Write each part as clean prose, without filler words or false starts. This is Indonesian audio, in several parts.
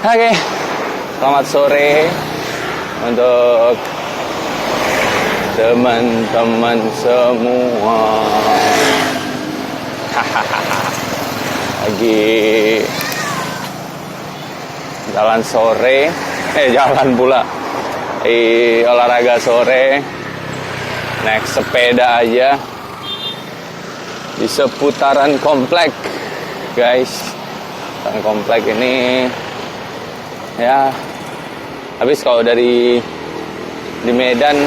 Oke, selamat sore untuk teman-teman semua. Lagi jalan sore, jalan pula. Olahraga sore, naik sepeda aja di seputaran komplek, guys. Dan komplek ini ya, habis kalau di Medan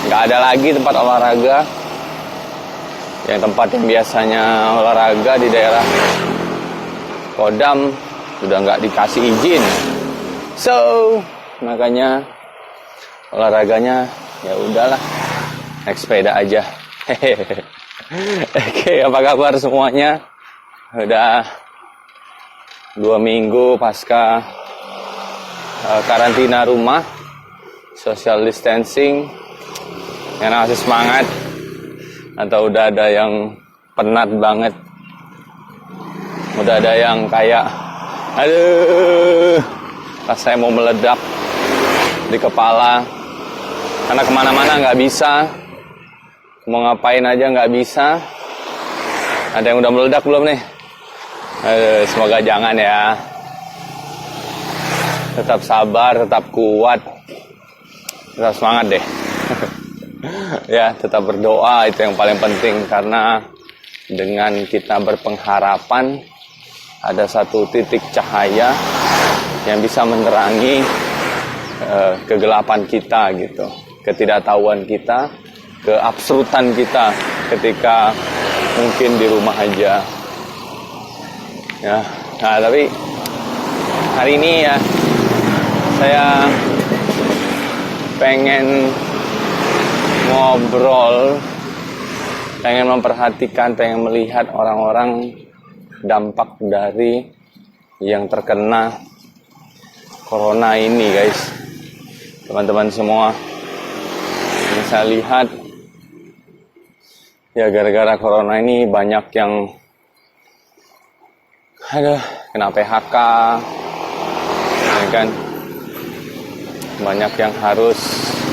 nggak ada lagi tempat olahraga. Yang tempat yang biasanya olahraga di daerah Kodam sudah nggak dikasih izin, so makanya olahraganya ya udahlah naik sepeda aja. Oke, apa kabar semuanya? Udah 2 minggu pasca karantina rumah, social distancing. Yang masih semangat atau udah ada yang penat banget? Udah ada yang kayak aduh, rasanya mau meledak di kepala karena kemana-mana nggak bisa, mau ngapain aja nggak bisa. Ada yang udah meledak belum nih? Semoga jangan ya. Tetap sabar, tetap kuat, tetap semangat deh. Ya, tetap berdoa, itu yang paling penting. Karena dengan kita berpengharapan ada satu titik cahaya yang bisa menerangi kegelapan kita gitu, ketidaktahuan kita, keabsurdan kita ketika mungkin di rumah aja. Ya, nah tapi hari ini ya saya pengen ngobrol, pengen memperhatikan, pengen melihat orang-orang dampak dari yang terkena corona ini, guys. Teman-teman semua, yang saya lihat ya gara-gara corona ini banyak yang kena PHK, ya kan? Banyak yang harus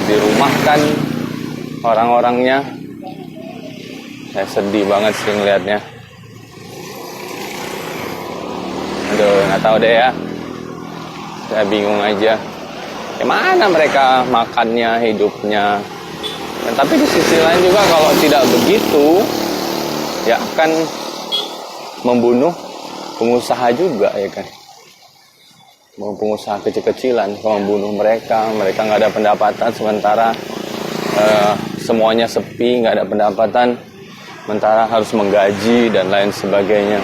dirumahkan orang-orangnya. Saya sedih banget sih ngeliatnya. Aduh, nggak tahu deh ya. Saya bingung aja. Gimana mereka makannya, hidupnya. Dan tapi di sisi lain juga kalau tidak begitu, ya akan membunuh pengusaha juga, ya kan. Pengusaha kecil-kecilan, membunuh mereka nggak ada pendapatan, sementara semuanya sepi, nggak ada pendapatan, sementara harus menggaji dan lain sebagainya.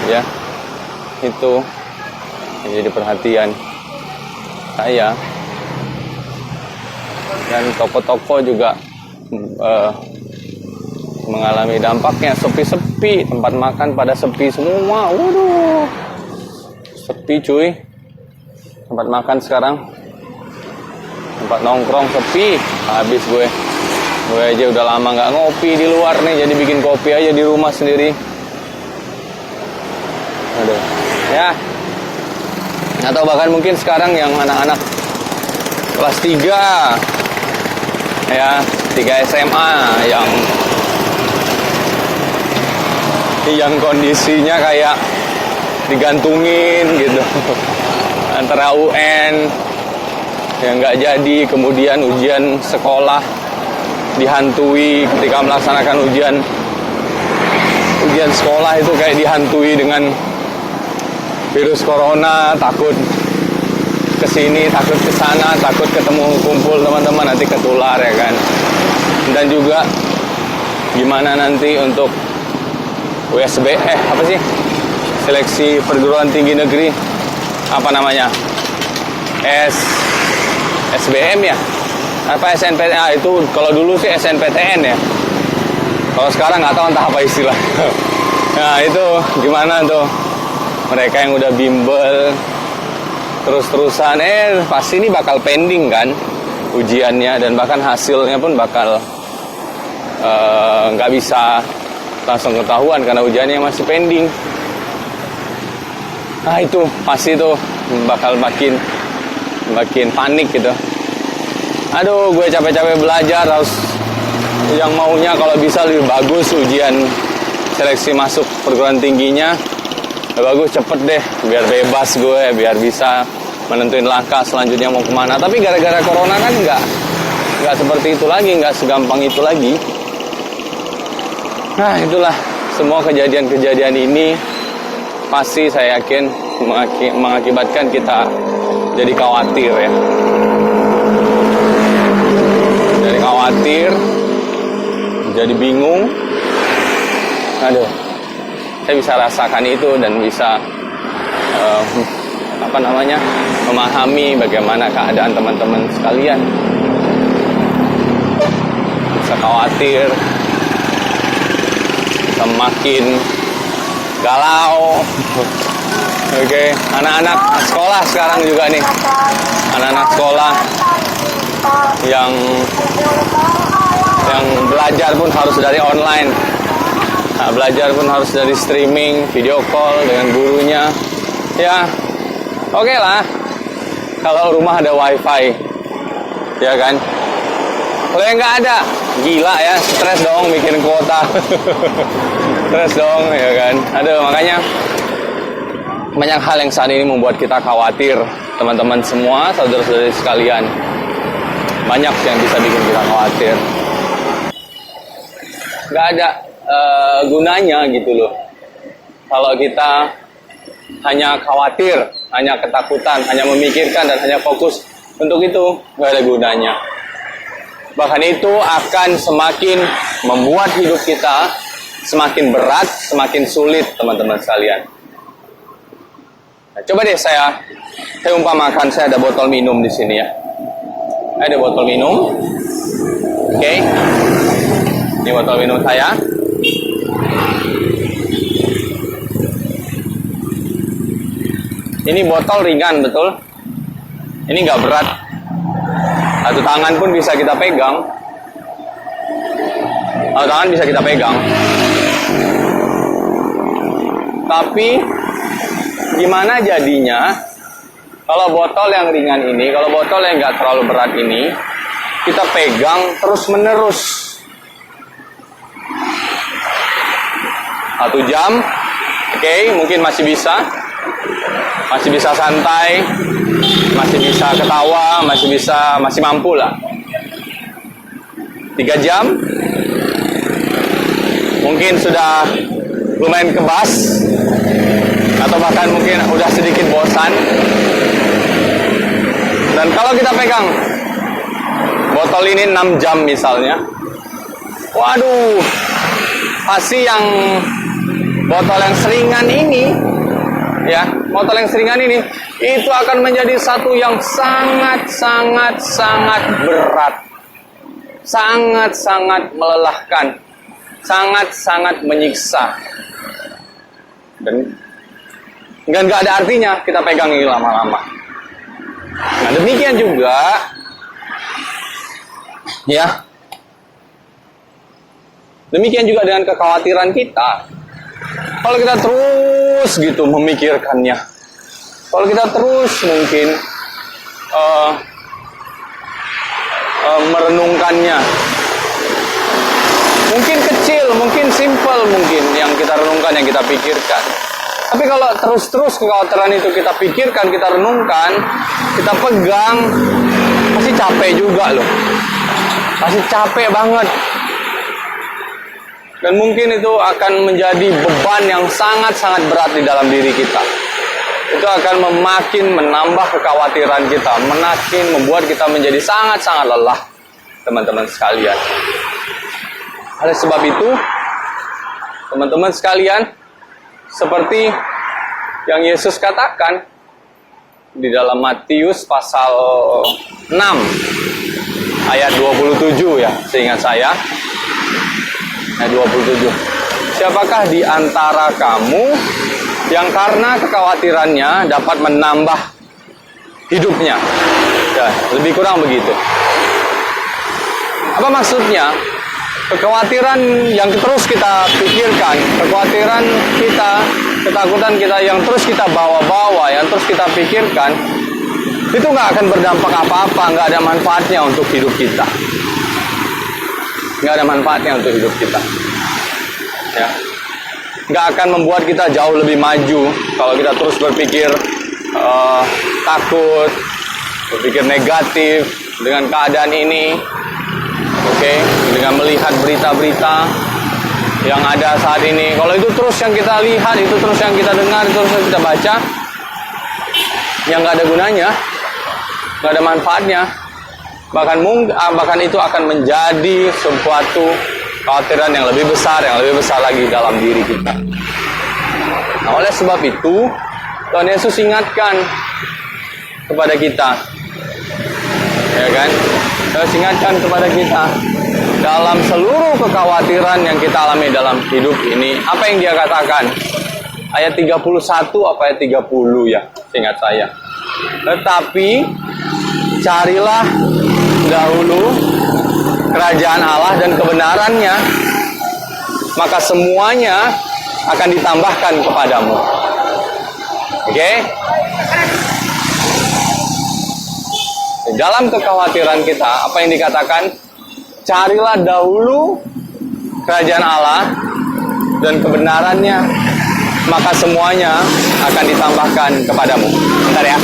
Ya, itu yang jadi perhatian saya. Dan toko-toko juga mengalami dampaknya, sepi-sepi, tempat makan pada sepi semua. Waduh, sepi cuy, tempat makan sekarang, tempat nongkrong sepi. Habis gue aja udah lama nggak ngopi di luar nih, jadi bikin kopi aja di rumah sendiri. Aduh, ya. Atau bahkan mungkin sekarang yang anak-anak kelas 3 ya, 3 SMA yang kondisinya kayak digantungin gitu antara UN yang nggak jadi, kemudian ujian sekolah dihantui. Ketika melaksanakan ujian sekolah itu kayak dihantui dengan virus corona, takut kesini, takut kesana, takut ketemu kumpul teman-teman nanti ketular, ya kan. Dan juga gimana nanti untuk USB apa sih, seleksi perguruan tinggi negeri, apa namanya, SBM ya, apa SNPTN, itu kalau dulu sih SNPTN ya, kalau sekarang nggak tahu entah apa istilah. Nah itu gimana tuh mereka yang udah bimbel terus-terusan, pasti ini bakal pending kan ujiannya, dan bahkan hasilnya pun bakal nggak bisa langsung ketahuan karena ujiannya masih pending. Nah itu pasti tuh bakal makin panik gitu. Aduh, gue capek-capek belajar, harus yang maunya kalau bisa lebih bagus ujian seleksi masuk perguruan tingginya. Bagus, cepet deh, biar bebas gue, biar bisa menentuin langkah selanjutnya mau kemana. Tapi gara-gara corona kan nggak seperti itu lagi, nggak segampang itu lagi. Nah itulah, semua kejadian-kejadian ini pasti saya yakin mengakibatkan kita jadi khawatir ya. Jadi khawatir, jadi bingung. Aduh, saya bisa rasakan itu dan bisa memahami bagaimana keadaan teman-teman sekalian. Bisa khawatir, bisa makin galau. Oke, anak-anak sekolah sekarang juga nih, anak-anak sekolah yang belajar pun harus dari online. Nah, belajar pun harus dari streaming, video call dengan gurunya. Ya, oke lah. Kalau rumah ada wifi, ya kan. Kalau yang nggak ada, gila ya, stres dong bikin kuota. Stres dong, ya kan. Aduh, makanya banyak hal yang saat ini membuat kita khawatir, teman-teman semua, saudara-saudari sekalian. Banyak yang bisa bikin kita khawatir. Nggak ada gunanya gitu loh. Kalau kita hanya khawatir, hanya ketakutan, hanya memikirkan dan hanya fokus untuk itu, nggak ada gunanya. Bahkan itu akan semakin membuat hidup kita semakin berat, semakin sulit, teman-teman sekalian. Nah, coba deh saya umpamakan, saya ada botol minum di sini ya. Ada botol minum. Oke. Ini botol minum saya. Ini botol ringan, betul? Ini nggak berat. Satu tangan pun bisa kita pegang. Satu tangan bisa kita pegang. Tapi gimana jadinya kalau botol yang ringan ini, kalau botol yang nggak terlalu berat ini, kita pegang terus-menerus 1 jam, oke, mungkin masih bisa santai, masih bisa ketawa, masih mampu lah. 3 jam, mungkin sudah lumayan kebas, atau bahkan mungkin udah sedikit bosan. Dan kalau kita pegang botol ini 6 jam misalnya, waduh, pasti yang botol yang seringan ini, ya, botol yang seringan ini, itu akan menjadi satu yang sangat berat, sangat melelahkan, sangat menyiksa, dan nggak ada artinya kita pegang ini lama-lama. Nah demikian juga, ya, demikian juga dengan kekhawatiran kita. Kalau kita terus gitu memikirkannya, kalau kita terus mungkin merenungkannya, mungkin kecil, mungkin simple, mungkin yang kita renungkan, yang kita pikirkan. Tapi kalau terus-terus kekhawatiran itu kita pikirkan, kita renungkan, kita pegang, pasti capek juga loh. Pasti capek banget. Dan mungkin itu akan menjadi beban yang sangat berat di dalam diri kita. Itu akan makin menambah kekhawatiran kita, makin membuat kita menjadi sangat lelah, teman-teman sekalian. Oleh sebab itu, teman-teman sekalian, seperti yang Yesus katakan di dalam Matius pasal 6 ayat 27 ya, seingat saya. Ayat 27. Siapakah di antara kamu yang karena kekhawatirannya dapat menambah hidupnya? Ya, lebih kurang begitu. Apa maksudnya? Kekhawatiran yang terus kita pikirkan, kekhawatiran kita ketakutan kita yang terus kita bawa-bawa, yang terus kita pikirkan, itu nggak akan berdampak apa-apa, nggak ada manfaatnya untuk hidup kita. Nggak ada manfaatnya untuk hidup kita. Ya. Nggak akan membuat kita jauh lebih maju kalau kita terus berpikir takut, berpikir negatif dengan keadaan ini. Oke, dengan melihat berita-berita yang ada saat ini. Kalau itu terus yang kita lihat, itu terus yang kita dengar, itu terus yang kita baca, yang nggak ada gunanya, nggak ada manfaatnya. Bahkan itu akan menjadi suatu kekhawatiran yang lebih besar lagi dalam diri kita. Nah, oleh sebab itu, Tuhan Yesus ingatkan kepada kita, ya kan? Yesus ingatkan kepada kita dalam seluruh kekhawatiran yang kita alami dalam hidup ini. Apa yang dia katakan? Ayat 31 apa ayat 30 ya, seingat saya. Tetapi carilah dahulu kerajaan Allah dan kebenarannya, maka semuanya akan ditambahkan kepadamu. Oke? Dalam kekhawatiran kita, apa yang dikatakan? Carilah dahulu kerajaan Allah dan kebenarannya, maka semuanya akan ditambahkan kepadamu. Bentar ya,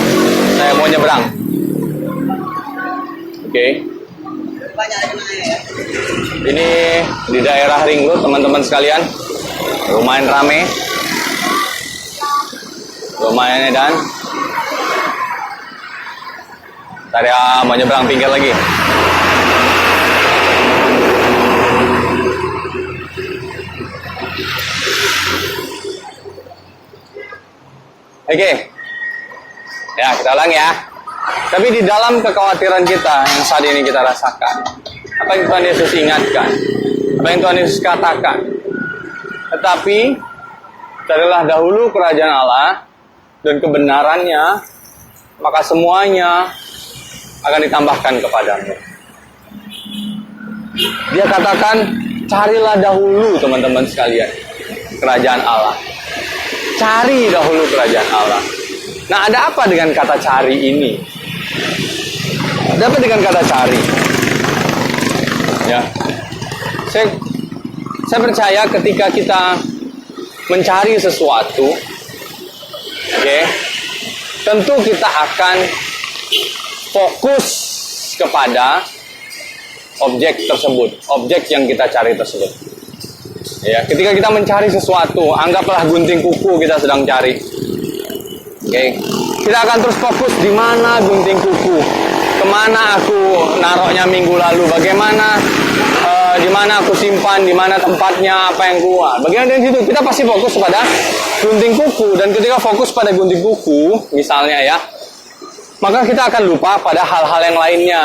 saya mau nyebrang. Oke. Ini di daerah Ring Road, teman-teman sekalian. Lumayan rame. Lumayan edan. Bentar ya, mau nyebrang pinggir lagi. Oke. Ya, kita ulang ya. Tapi di dalam kekhawatiran kita yang saat ini kita rasakan, apa yang Tuhan Yesus ingatkan, apa yang Tuhan Yesus katakan. Tetapi carilah dahulu kerajaan Allah dan kebenarannya, maka semuanya akan ditambahkan kepadamu. Dia katakan, carilah dahulu teman-teman sekalian kerajaan Allah. Cari dahulu kerajaan Allah. Nah, ada apa dengan kata cari ini? Ada apa dengan kata cari? Ya, saya percaya ketika kita mencari sesuatu, oke, tentu kita akan fokus kepada objek tersebut, objek yang kita cari tersebut. Ya, ketika kita mencari sesuatu, anggaplah gunting kuku kita sedang cari. Oke, kita akan terus fokus di mana gunting kuku, kemana aku naruhnya minggu lalu, bagaimana, di mana aku simpan, di mana tempatnya, apa yang kuat. Bagaimana dari situ kita pasti fokus pada gunting kuku, dan ketika fokus pada gunting kuku, misalnya ya, maka kita akan lupa pada hal-hal yang lainnya.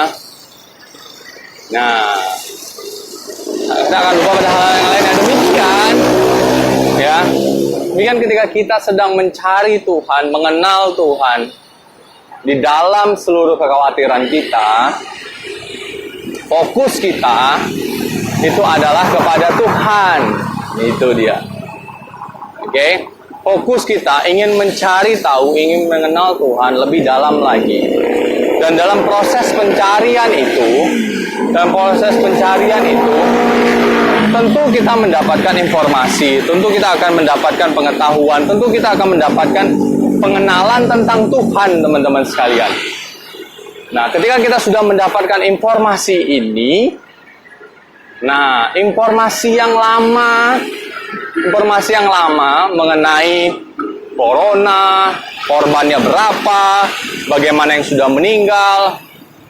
Nah, kita akan lupa pada hal-hal yang lainnya. Demikian, ya. Demikian ketika kita sedang mencari Tuhan, mengenal Tuhan, di dalam seluruh kekhawatiran kita, fokus kita itu adalah kepada Tuhan. Itu dia. Oke? Fokus kita ingin mencari tahu, ingin mengenal Tuhan lebih dalam lagi. Dan dalam proses pencarian itu, tentu kita mendapatkan informasi, tentu kita akan mendapatkan pengetahuan, tentu kita akan mendapatkan pengenalan tentang Tuhan, teman-teman sekalian. Nah, ketika kita sudah mendapatkan informasi ini, nah, informasi yang lama mengenai corona, korbannya berapa, bagaimana yang sudah meninggal,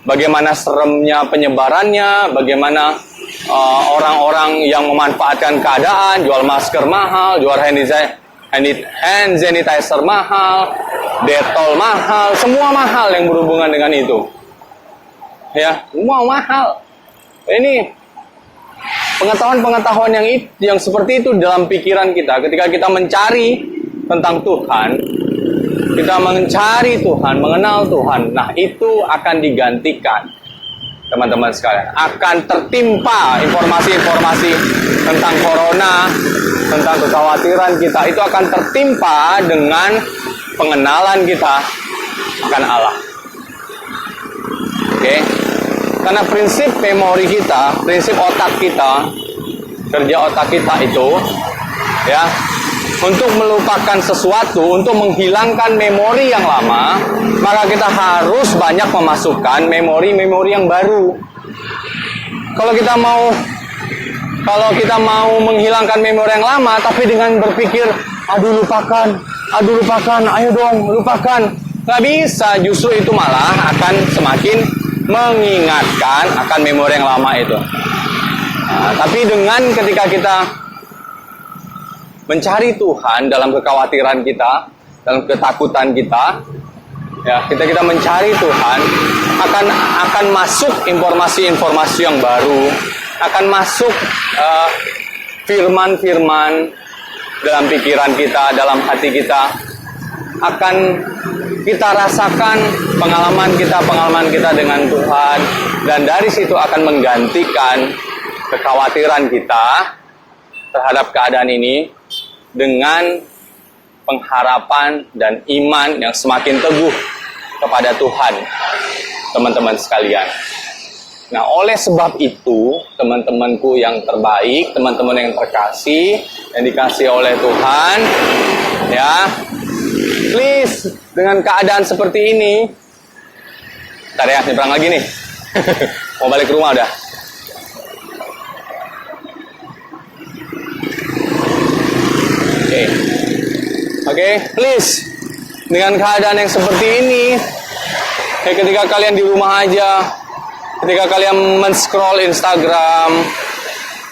bagaimana seremnya penyebarannya, bagaimana orang-orang yang memanfaatkan keadaan, jual masker mahal, jual hand sanitizer mahal, Dettol mahal, semua mahal yang berhubungan dengan itu. Ya, semua mahal. Ini pengetahuan-pengetahuan yang seperti itu dalam pikiran kita ketika kita mencari tentang Tuhan, kita mencari Tuhan, mengenal Tuhan. Nah, itu akan digantikan, teman-teman sekalian, akan tertimpa informasi-informasi tentang corona, tentang kekhawatiran kita, itu akan tertimpa dengan pengenalan kita akan Allah. Oke? Karena prinsip memori kita, prinsip otak kita, kerja otak kita itu, ya, untuk melupakan sesuatu, untuk menghilangkan memori yang lama, maka kita harus banyak memasukkan memori-memori yang baru. Kalau kita mau menghilangkan memori yang lama, tapi dengan berpikir, aduh lupakan, ayo dong, lupakan. Nggak bisa, justru itu malah akan semakin mengingatkan akan memori yang lama itu. Nah, tapi dengan ketika kita mencari Tuhan dalam kekhawatiran kita, dalam ketakutan kita, ya, kita mencari Tuhan, akan masuk informasi-informasi yang baru, akan masuk firman-firman dalam pikiran kita, dalam hati kita, akan kita rasakan pengalaman kita dengan Tuhan, dan dari situ akan menggantikan kekhawatiran kita terhadap keadaan ini dengan pengharapan dan iman yang semakin teguh kepada Tuhan, teman-teman sekalian. Nah, oleh sebab itu, teman-temanku yang terbaik, teman-teman yang terkasih, yang dikasih oleh Tuhan, ya, please, dengan keadaan seperti ini, ntar ya, nyebrang lagi nih, mau balik ke rumah udah. Oke, please, dengan keadaan yang seperti ini, ya, ketika kalian di rumah aja, ketika kalian men-scroll Instagram,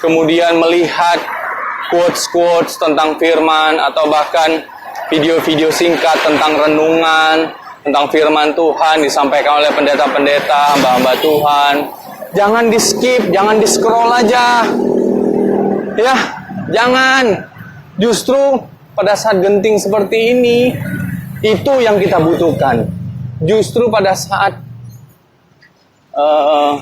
kemudian melihat quotes-quotes tentang firman, atau bahkan video-video singkat tentang renungan, tentang firman Tuhan disampaikan oleh pendeta-pendeta, hamba-hamba Tuhan, jangan di-skip, jangan di-scroll aja. Ya, jangan. Justru pada saat genting seperti ini, itu yang kita butuhkan. Justru pada saat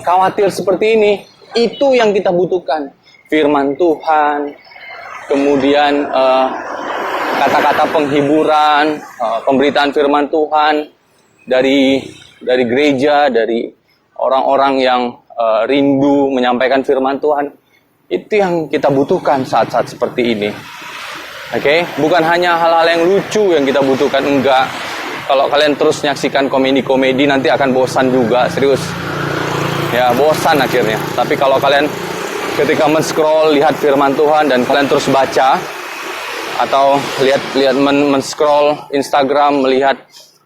khawatir seperti ini, itu yang kita butuhkan. Firman Tuhan, kemudian kata-kata penghiburan, pemberitaan firman Tuhan dari gereja, dari orang-orang yang rindu menyampaikan firman Tuhan. Itu yang kita butuhkan saat-saat seperti ini. Oke, bukan hanya hal-hal yang lucu yang kita butuhkan, enggak. Kalau kalian terus menyaksikan komedi-komedi, nanti akan bosan juga, serius. Ya, bosan akhirnya. Tapi kalau kalian ketika men-scroll, lihat firman Tuhan, dan kalian terus baca, atau lihat men-scroll Instagram, melihat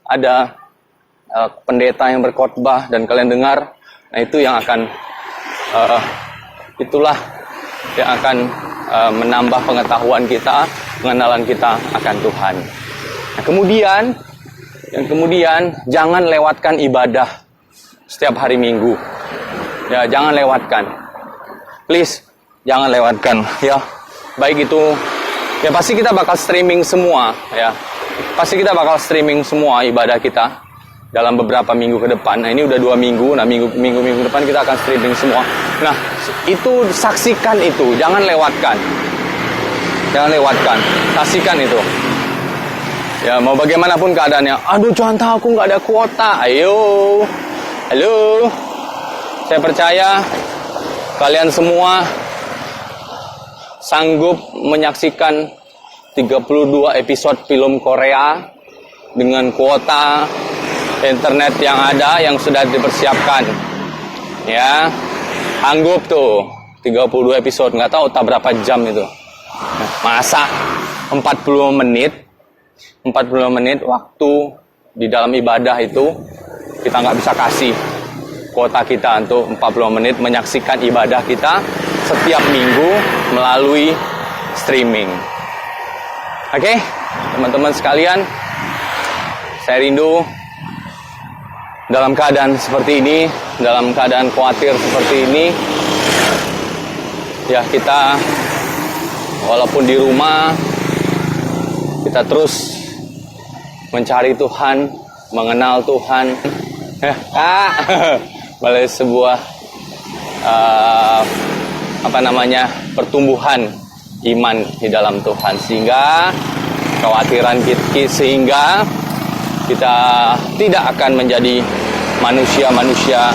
ada pendeta yang berkhotbah, dan kalian dengar, nah itu yang akan, itulah yang akan menambah pengetahuan kita, pengenalan kita akan Tuhan. Nah, kemudian jangan lewatkan ibadah setiap hari Minggu. Ya, jangan lewatkan. Please, jangan lewatkan, ya. Baik itu, ya pasti kita bakal streaming semua, ya. Pasti kita bakal streaming semua ibadah kita dalam beberapa minggu ke depan. Nah, ini udah 2 minggu, nah minggu depan kita akan streaming semua. Nah, itu saksikan itu, jangan lewatkan. Jangan lewatkan, saksikan itu. Ya, mau bagaimanapun keadaannya. Aduh, Tuhan tahu aku nggak ada kuota. Ayo, halo. Saya percaya kalian semua sanggup menyaksikan 32 episode film Korea dengan kuota internet yang ada, yang sudah dipersiapkan. Ya, sanggup tuh 32 episode, nggak tahu tak berapa jam itu. Masa 40 menit waktu di dalam ibadah itu kita nggak bisa kasih kuota kita untuk 40 menit menyaksikan ibadah kita setiap minggu melalui streaming. Oke, teman-teman sekalian, saya rindu dalam keadaan seperti ini, dalam keadaan khawatir seperti ini, ya kita walaupun di rumah, kita terus mencari Tuhan, mengenal Tuhan. Melalui sebuah pertumbuhan iman di dalam Tuhan, sehingga kita tidak akan menjadi manusia-manusia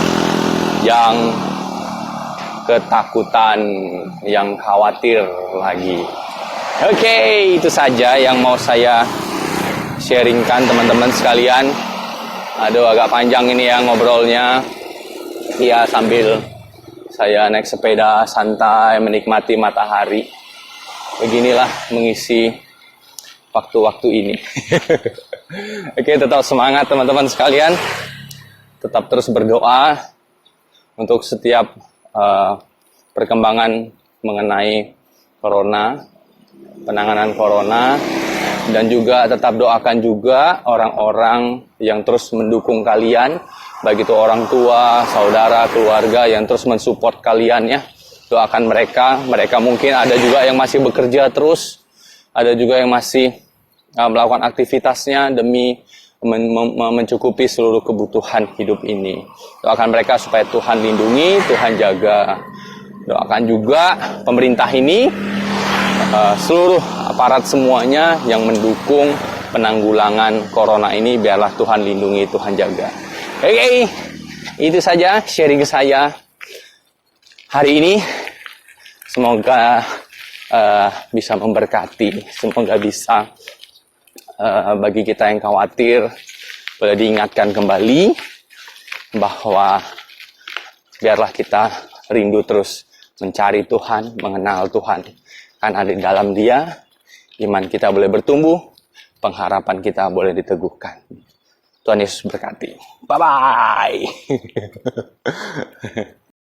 yang ketakutan, yang khawatir lagi. Oke, itu saja yang mau saya sharingkan teman-teman sekalian. Aduh, agak panjang ini ya ngobrolnya. Ya, sambil saya naik sepeda santai menikmati matahari. Beginilah mengisi waktu-waktu ini. Oke, tetap semangat teman-teman sekalian. Tetap terus berdoa untuk setiap perkembangan mengenai corona, penanganan corona, dan juga tetap doakan juga orang-orang yang terus mendukung kalian, baik itu orang tua, saudara, keluarga yang terus mensupport kalian ya. Doakan mereka mungkin ada juga yang masih bekerja terus, ada juga yang masih melakukan aktivitasnya demi mencukupi seluruh kebutuhan hidup ini. Doakan mereka supaya Tuhan lindungi, Tuhan jaga. Doakan juga pemerintah ini, seluruh aparat semuanya yang mendukung penanggulangan corona ini, biarlah Tuhan lindungi, Tuhan jaga. Oke, itu saja sharing saya hari ini. Semoga bisa memberkati, semoga bisa bagi kita yang khawatir boleh diingatkan kembali bahwa biarlah kita rindu terus mencari Tuhan, mengenal Tuhan. Karena di dalam Dia iman kita boleh bertumbuh, pengharapan kita boleh diteguhkan. Tuhan Yesus berkati. Bye-bye.